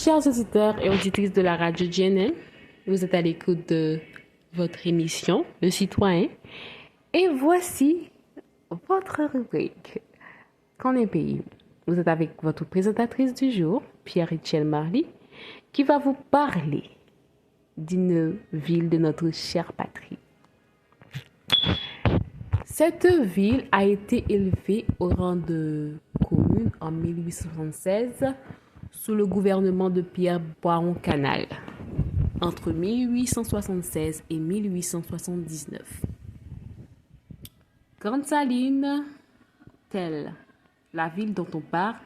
Chers auditeurs et auditrices de la radio GNM, vous êtes à l'écoute de votre émission, Le Citoyen, et voici votre rubrique, Qu'en est pays. Vous êtes avec votre présentatrice du jour, Pierre-Richel Marly, qui va vous parler d'une ville de notre chère patrie. Cette ville a été élevée au rang de commune en 1876 sous le gouvernement de Pierre Boiron-Canal entre 1876 et 1879. Grande-Saline, telle la ville dont on parle,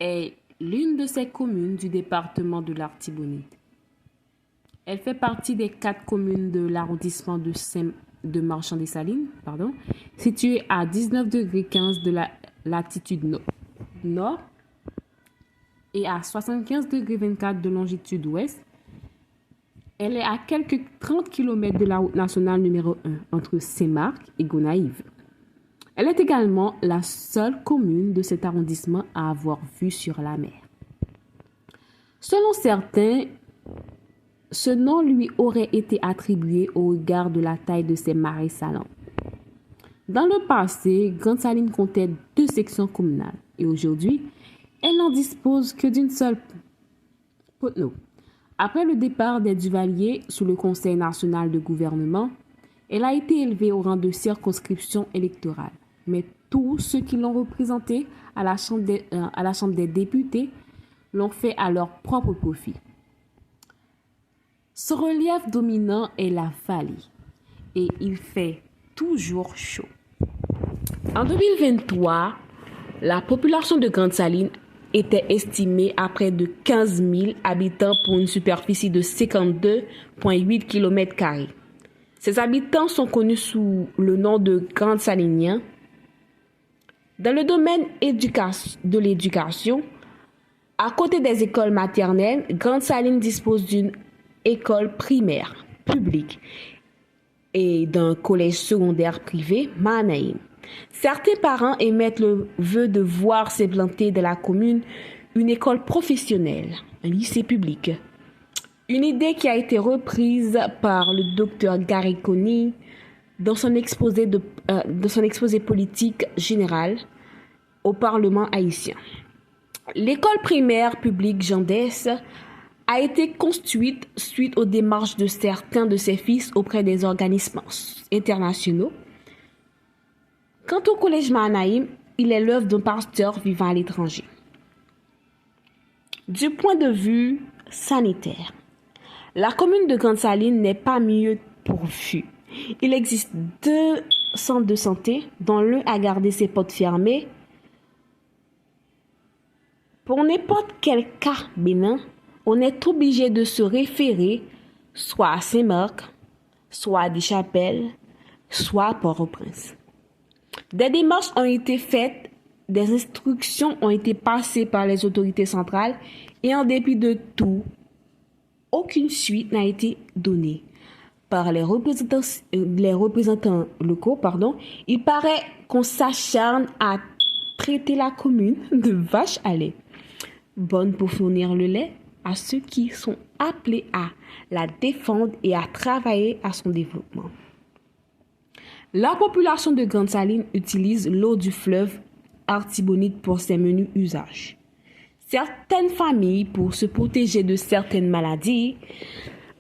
est l'une de ces communes du département de l'Artibonite. Elle fait partie des 4 communes de l'arrondissement de Marchand-des-Salines, située à 19,15 degrés de la latitude nord et à 75,24 degrés de longitude ouest. Elle est à quelques 30 km de la route nationale numéro 1 entre Saint-Marc et Gonaïves. Elle est également la seule commune de cet arrondissement à avoir vue sur la mer. Selon certains, ce nom lui aurait été attribué au regard de la taille de ses marais salants. Dans le passé, Grande-Saline comptait 2 sections communales et aujourd'hui, elle n'en dispose que d'une seule. Après le départ des Duvalier sous le Conseil national de gouvernement, elle a été élevée au rang de circonscription électorale. Mais tous ceux qui l'ont représentée à la Chambre des députés l'ont fait à leur propre profit. Ce relief dominant est la vallée et il fait toujours chaud. En 2023, la population de Grande-Saline était estimée à près de 15 000 habitants pour une superficie de 52,8 km². Ces habitants sont connus sous le nom de Grande-Saliniens. Dans le domaine de l'éducation, à côté des écoles maternelles, Grande-Saline dispose d'une école primaire publique et d'un collège secondaire privé, Mahanaïm. Certains parents émettent le vœu de voir s'implanter dans la commune une école professionnelle, un lycée public. Une idée qui a été reprise par le docteur Gariconi dans son exposé politique général au Parlement haïtien. L'école primaire publique Jean Dès a été construite suite aux démarches de certains de ses fils auprès des organismes internationaux. Quant au collège Mahanaïm, il est l'œuvre d'un pasteur vivant à l'étranger. Du point de vue sanitaire, la commune de Grande-Saline n'est pas mieux pourvue. Il existe 2 centres de santé, dont l'un a gardé ses portes fermées. Pour n'importe quel cas bénin, on est obligé de se référer soit à Saint-Marc, soit à Deschapelles, soit à Port-au-Prince. Des démarches ont été faites, des instructions ont été passées par les autorités centrales et en dépit de tout, aucune suite n'a été donnée par les représentants locaux. Il paraît qu'on s'acharne à traiter la commune de vache à lait, bonne pour fournir le lait à ceux qui sont appelés à la défendre et à travailler à son développement. La population de Grande-Saline utilise l'eau du fleuve Artibonite pour ses menus usages. Certaines familles, pour se protéger de certaines maladies,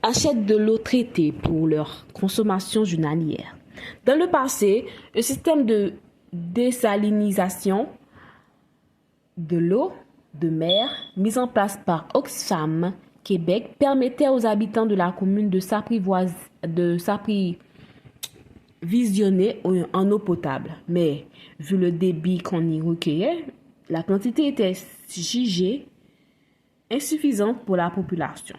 achètent de l'eau traitée pour leur consommation journalière. Dans le passé, le système de désalinisation de l'eau de mer mis en place par Oxfam Québec permettait aux habitants de la commune de s'approvisionner en eau potable. Mais vu le débit qu'on y recueillait, la quantité était jugée insuffisante pour la population.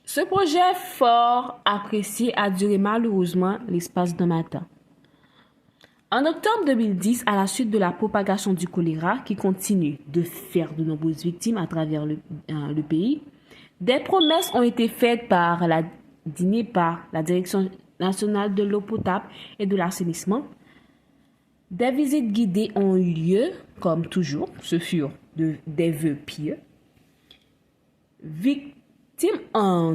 Ce projet fort apprécié a duré malheureusement l'espace d'un matin. En octobre 2010, à la suite de la propagation du choléra qui continue de faire de nombreuses victimes à travers le pays, des promesses ont été faites par la Direction nationale de l'eau potable et de l'assainissement. Des visites guidées ont eu lieu, comme toujours, ce furent des vœux pieux. Victimes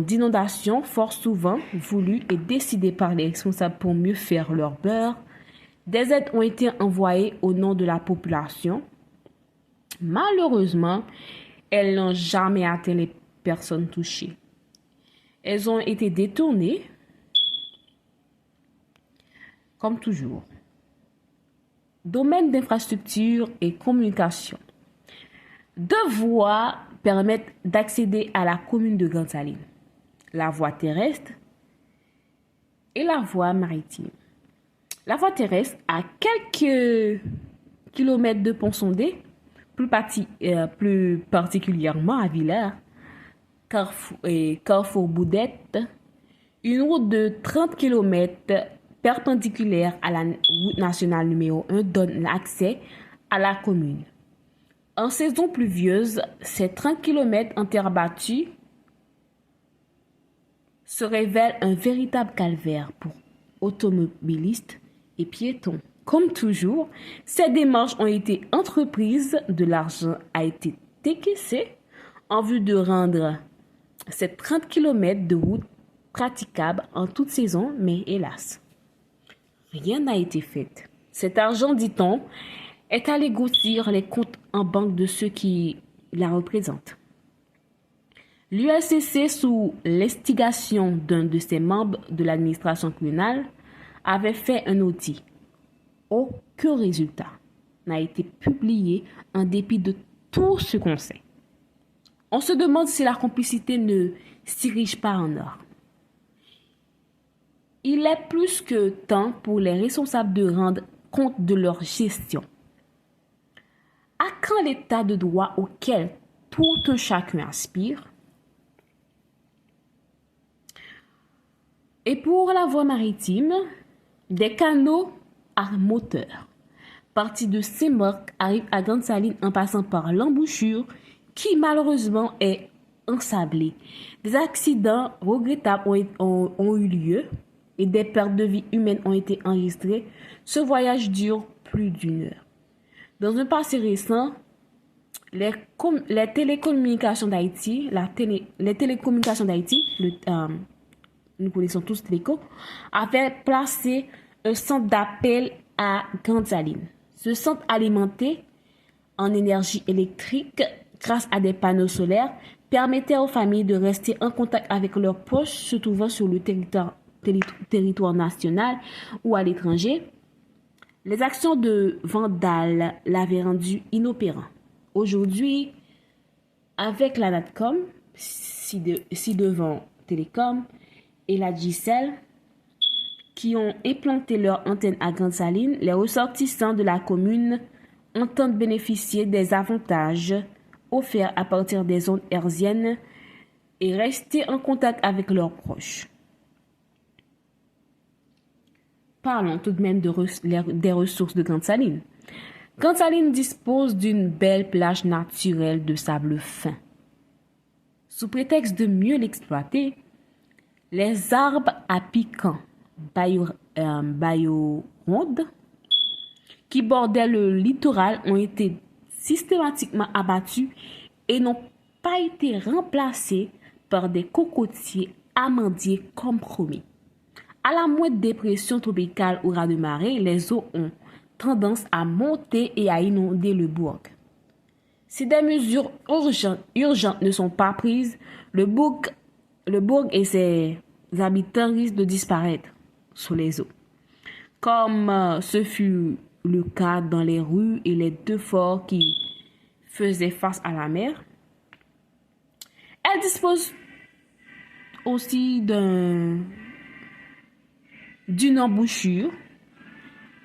d'inondations fort souvent voulues et décidées par les responsables pour mieux faire leur beurre, des aides ont été envoyées au nom de la population. Malheureusement, elles n'ont jamais atteint les personnes touchées. Elles ont été détournées, comme toujours. Domaine d'infrastructure et communication. 2 voies permettent d'accéder à la commune de Grande-Saline. La voie terrestre et la voie maritime. La voie terrestre, à quelques kilomètres de Pont-Sondé, plus particulièrement à Villers, Carrefour Boudette, une route de 30 km perpendiculaire à la route nationale numéro 1 donne l'accès à la commune. En saison pluvieuse, ces 30 km en terre battue se révèlent un véritable calvaire pour automobilistes et piétons. Comme toujours, ces démarches ont été entreprises, de l'argent a été décaissé en vue de rendre ces 30 km de route praticables en toute saison, mais hélas, rien n'a été fait. Cet argent, dit-on, est allé grossir les comptes en banque de ceux qui la représentent. L'ULCC, sous l'instigation d'un de ses membres de l'administration communale, avait fait un audit. Aucun résultat n'a été publié en dépit de tout ce qu'on sait. On se demande si la complicité ne s'érige pas en or. Il est plus que temps pour les responsables de rendre compte de leur gestion. À quand l'état de droit auquel tout un chacun aspire? Et pour la voie maritime, des canaux à moteur partis de Saint-Marc arrivent à Grande-Saline en passant par l'embouchure qui malheureusement est ensablée. Des accidents regrettables ont eu lieu et des pertes de vie humaines ont été enregistrées. Ce voyage dure plus d'1 heure. Dans un passé récent, les télécommunications d'Haïti, nous connaissons tous Téléco, avaient placé un centre d'appel à Grande-Saline. Ce centre alimenté en énergie électrique grâce à des panneaux solaires permettait aux familles de rester en contact avec leurs proches se trouvant sur le territoire national ou à l'étranger. Les actions de vandales l'avaient rendu inopérant. Aujourd'hui, avec la Natcom, ci-devant Télécom et la Digicel, qui ont implanté leur antenne à Grande-Saline, les ressortissants de la commune entendent bénéficier des avantages offerts à partir des ondes hertziennes et rester en contact avec leurs proches. Parlons tout de même des ressources de Grande-Saline. Grande-Saline dispose d'une belle plage naturelle de sable fin. Sous prétexte de mieux l'exploiter, les arbres à piquants baillorondes qui bordaient le littoral ont été systématiquement abattus et n'ont pas été remplacés par des cocotiers amandiers comme promis. À la moindre dépression tropicale ou raz de marée, les eaux ont tendance à monter et à inonder le bourg. Si des mesures urgentes ne sont pas prises, le bourg et ses habitants risquent de disparaître sous les eaux, comme ce fut le cas dans les rues et les 2 forts qui faisaient face à la mer. Elle dispose aussi d'une embouchure,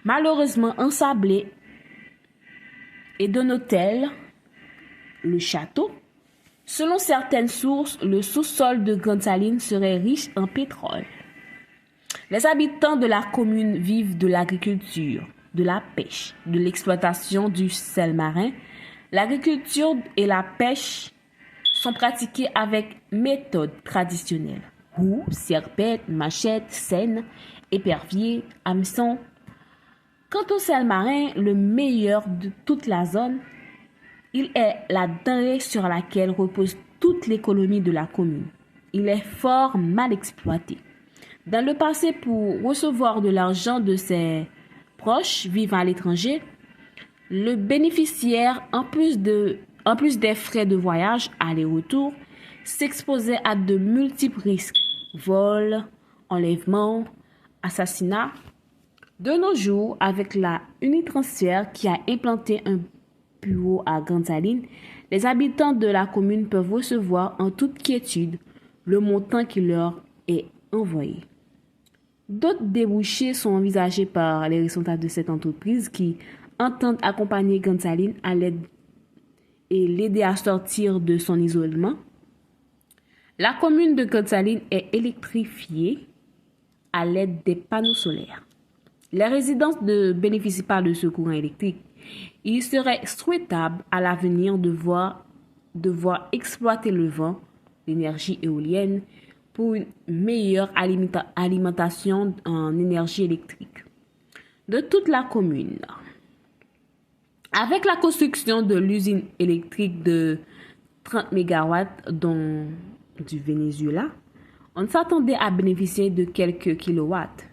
malheureusement ensablée, et d'un hôtel, le château. Selon certaines sources, le sous-sol de Grande-Saline serait riche en pétrole. Les habitants de la commune vivent de l'agriculture, de la pêche, de l'exploitation du sel marin. L'agriculture et la pêche sont pratiquées avec méthode traditionnelle. Roues, serpettes, machettes, seines, éperviers, hameçons. Quant au sel marin, le meilleur de toute la zone, il est la denrée sur laquelle repose toute l'économie de la commune. Il est fort mal exploité. Dans le passé, pour recevoir de l'argent de ses proches vivant à l'étranger, le bénéficiaire, en plus des frais de voyage aller-retour, s'exposait à de multiples risques, vols, enlèvements, assassinats. De nos jours, avec la Unitransfert qui a implanté un bureau à Grande Saline, les habitants de la commune peuvent recevoir en toute quiétude le montant qui leur est envoyé. D'autres débouchés sont envisagés par les responsables de cette entreprise qui entendent accompagner Grande Saline à l'aide et l'aider à sortir de son isolement. La commune de Grande Saline est électrifiée à l'aide des panneaux solaires. Les résidents ne bénéficient pas de ce courant électrique. Il serait souhaitable à l'avenir de voir exploiter le vent, l'énergie éolienne, pour une meilleure alimentation en énergie électrique de toute la commune. Avec la construction de l'usine électrique de 30 MW du Venezuela, on s'attendait à bénéficier de quelques kilowatts.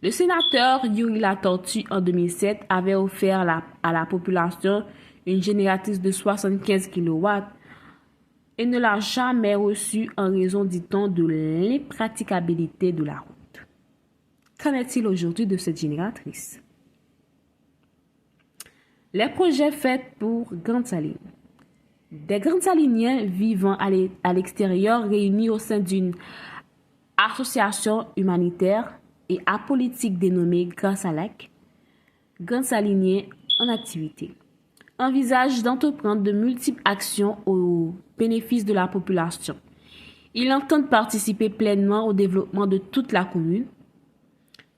Le sénateur Yuri Latortue, en 2007, avait offert à la population une génératrice de 75 kW et ne l'a jamais reçue en raison, dit-on, de l'impraticabilité de la route. Qu'en est-il aujourd'hui de cette génératrice? Les projets faits pour Grande Saline. Des Grandes Saliniens vivant à l'extérieur réunis au sein d'une association humanitaire et apolitique dénommée GRASALAC, Grandes Saliniens en activité, envisage d'entreprendre de multiples actions au bénéfice de la population. Ils entendent participer pleinement au développement de toute la commune.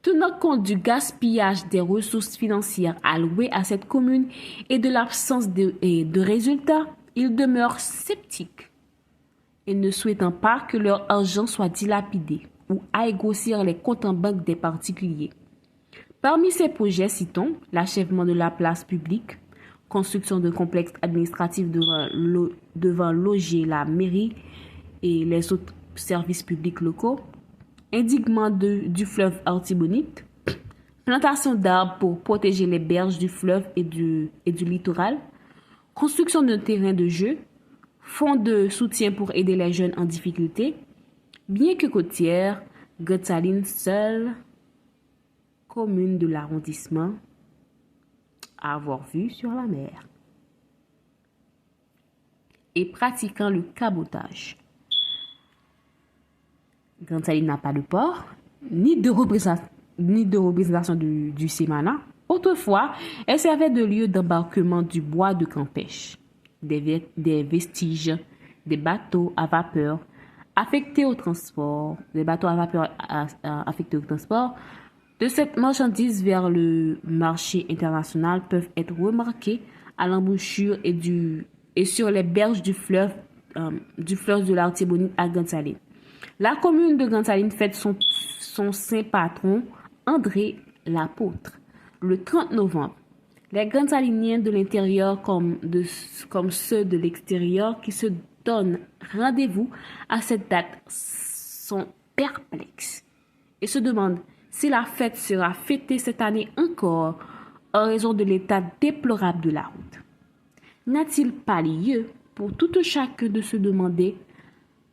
Tenant compte du gaspillage des ressources financières allouées à cette commune et de l'absence de résultats, ils demeurent sceptiques et ne souhaitant pas que leur argent soit dilapidé ou aille grossir les comptes en banque des particuliers. Parmi ces projets, citons l'achèvement de la place publique, construction de complexes administratifs devant loger la mairie et les autres services publics locaux, indignement du fleuve Artibonite, plantation d'arbres pour protéger les berges du fleuve et du littoral, construction de terrains de jeu, fonds de soutien pour aider les jeunes en difficulté. Bien que côtière, Grande Saline, seule commune de l'arrondissement à avoir vue sur la mer et pratiquant le cabotage. Grande Saline n'a pas de port, ni de représentation du Semana. Autrefois, elle servait de lieu d'embarquement du bois de Campêche, des vestiges, des bateaux à vapeur affectés au transport, affectés au transport de cette marchandise vers le marché international peuvent être remarqués à l'embouchure et sur les berges du fleuve de l'Artibonite à Grande Saline. La commune de Grande Saline fête son saint patron, André l'Apôtre, le 30 novembre. Les Grandes Saliniens de l'intérieur comme ceux de l'extérieur qui se donnent rendez-vous à cette date sont perplexes et se demandent si la fête sera fêtée cette année encore en raison de l'état déplorable de la route. N'a-t-il pas lieu pour tout un chacun de se demander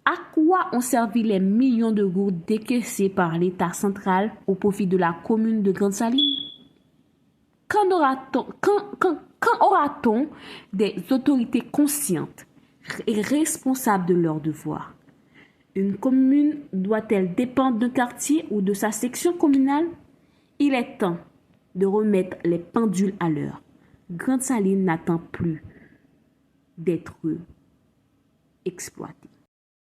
à quoi ont servi les millions de gouttes décaissés par l'État central au profit de la commune de Grande Saline? Quand aura-t-on des autorités conscientes et responsables de leurs devoirs? Une commune doit-elle dépendre d'un quartier ou de sa section communale? Il est temps de remettre les pendules à l'heure. Grande Saline n'attend plus d'être exploitée.